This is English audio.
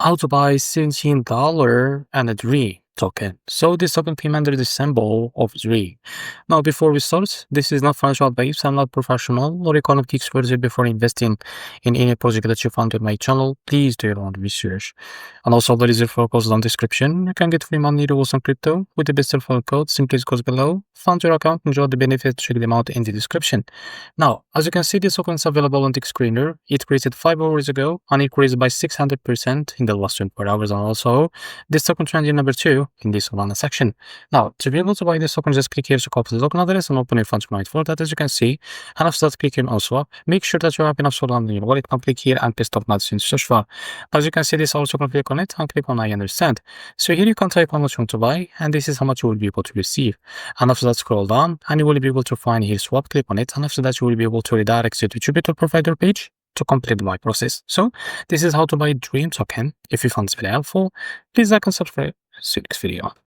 how to buy $17 and a DRE token. So this token came under the symbol of DRE. Now, before we start, this is not financial advice. I'm not professional or economic expert. Before investing in any project that you found on my channel, please do your own research. And also, there is a referral code down description. You can get free money to some crypto with the best referral code. Simply goes below. Fund your account, enjoy the benefits, check them out in the description. Now, as you can see, this token is available on the screener. It created 5 hours ago and it increased by 600% in the last 24 hours. And also, this token trending number 2 in this Solana section. Now, to be able to buy this token, just click here to copy the token address and open your funds from for that, as you can see. And after that, click here on swap. Make sure that you have enough Solana in your wallet. Now click here and paste up nuts in search bar. As you can see, this also can click on it and click on I understand. So here you can type how much you want to buy, and this is how much you will be able to receive. And after that, scroll down and you will be able to find here swap. Click on it, and after that, you will be able to redirect you to BITGET provider page to complete the buy process. So this is how to buy Dream token. If you found this video helpful, please like and subscribe. See you next video.